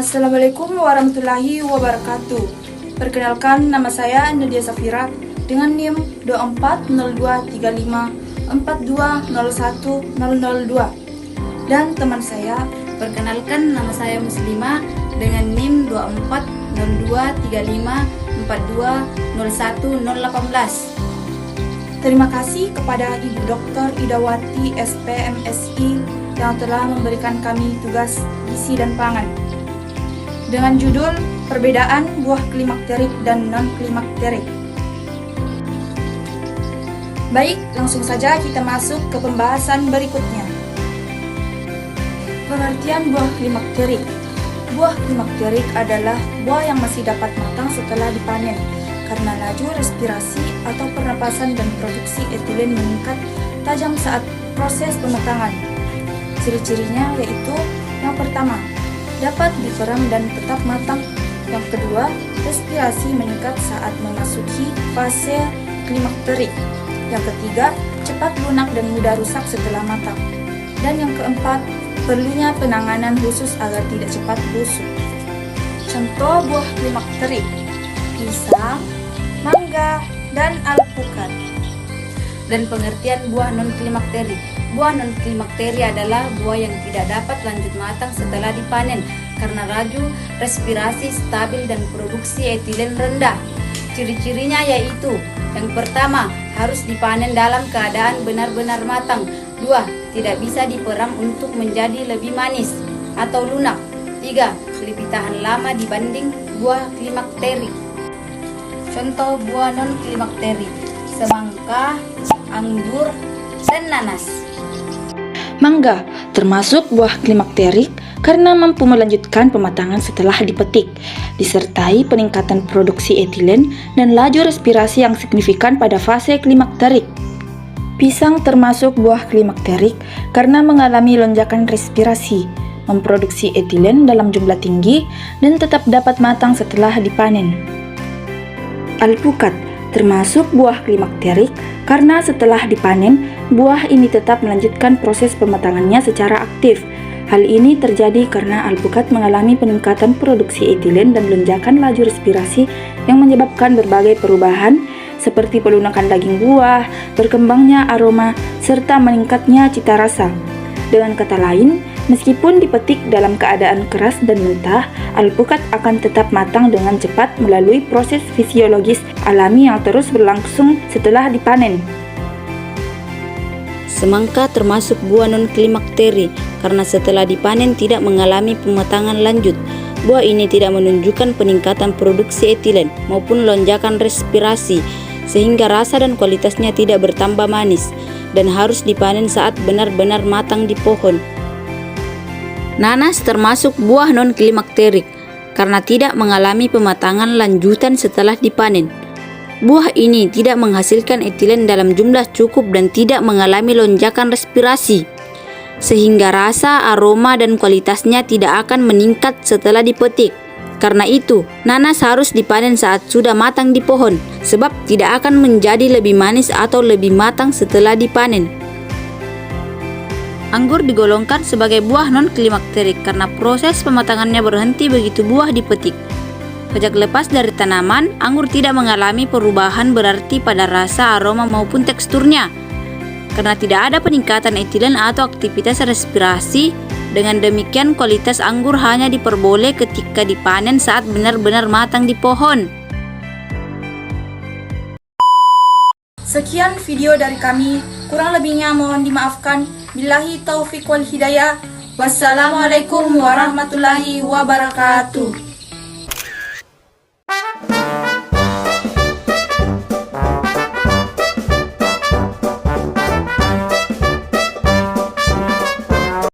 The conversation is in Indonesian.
Assalamualaikum warahmatullahi wabarakatuh. Perkenalkan, nama saya Nadia Safira dengan NIM 24023542010002. Dan teman saya, perkenalkan, nama saya Muslimah dengan NIM 240235420118. terima kasih kepada Ibu Dr. Idawati SPMSI yang telah memberikan kami tugas gizi dan pangan dengan judul Perbedaan Buah Klimakterik dan Non-Klimakterik. Baik, langsung saja kita masuk ke pembahasan berikutnya. Pengertian buah klimakterik. Buah klimakterik adalah buah yang masih dapat matang setelah dipanen karena laju respirasi atau pernapasan dan produksi etilen meningkat tajam saat proses pematangan. Ciri-cirinya yaitu yang pertama, dapat diperam dan tetap matang. Yang kedua, respirasi meningkat saat memasuki fase klimakterik. Yang ketiga, cepat lunak dan mudah rusak setelah matang. Dan yang keempat, perlunya penanganan khusus agar tidak cepat busuk. Contoh buah klimakterik: pisang, mangga, dan alpukat. Dan pengertian buah non-klimakteri. Buah non-klimakteri adalah buah yang tidak dapat lanjut matang setelah dipanen karena laju respirasi stabil dan produksi etilen rendah. Ciri-cirinya yaitu: yang pertama, harus dipanen dalam keadaan benar-benar matang. 2. Tidak bisa diperam untuk menjadi lebih manis atau lunak. 3. Lebih tahan lama dibanding buah klimakteri. Contoh buah non-klimakteri: semangka, anggur, dan nanas. Mangga termasuk buah klimakterik karena mampu melanjutkan pematangan setelah dipetik, disertai peningkatan produksi etilen dan laju respirasi yang signifikan pada fase klimakterik. Pisang termasuk buah klimakterik karena mengalami lonjakan respirasi, memproduksi etilen dalam jumlah tinggi, dan tetap dapat matang setelah dipanen. Alpukat termasuk buah klimakterik karena setelah dipanen, buah ini tetap melanjutkan proses pematangannya secara aktif. Hal ini terjadi karena alpukat mengalami peningkatan produksi etilen dan lonjakan laju respirasi yang menyebabkan berbagai perubahan seperti pelunakan daging buah, berkembangnya aroma, serta meningkatnya cita rasa. Dengan kata lain, meskipun dipetik dalam keadaan keras dan mentah, alpukat akan tetap matang dengan cepat melalui proses fisiologis alami yang terus berlangsung setelah dipanen. Semangka termasuk buah non-klimakteri karena setelah dipanen tidak mengalami pematangan lanjut. Buah ini tidak menunjukkan peningkatan produksi etilen maupun lonjakan respirasi, sehingga rasa dan kualitasnya tidak bertambah manis dan harus dipanen saat benar-benar matang di pohon. Nanas termasuk buah non-klimakterik karena tidak mengalami pematangan lanjutan setelah dipanen. Buah ini tidak menghasilkan etilen dalam jumlah cukup dan tidak mengalami lonjakan respirasi, sehingga rasa, aroma, dan kualitasnya tidak akan meningkat setelah dipetik. Karena itu, nanas harus dipanen saat sudah matang di pohon, sebab tidak akan menjadi lebih manis atau lebih matang setelah dipanen. Anggur digolongkan sebagai buah non-klimakterik karena proses pematangannya berhenti begitu buah dipetik. Sejak lepas dari tanaman, anggur tidak mengalami perubahan berarti pada rasa, aroma, maupun teksturnya. Karena tidak ada peningkatan etilen atau aktivitas respirasi, dengan demikian kualitas anggur hanya diperboleh ketika dipanen saat benar-benar matang di pohon. Sekian video dari kami, kurang lebihnya mohon dimaafkan. Billahi taufiq wal hidayah. Wassalamualaikum warahmatullahi wabarakatuh.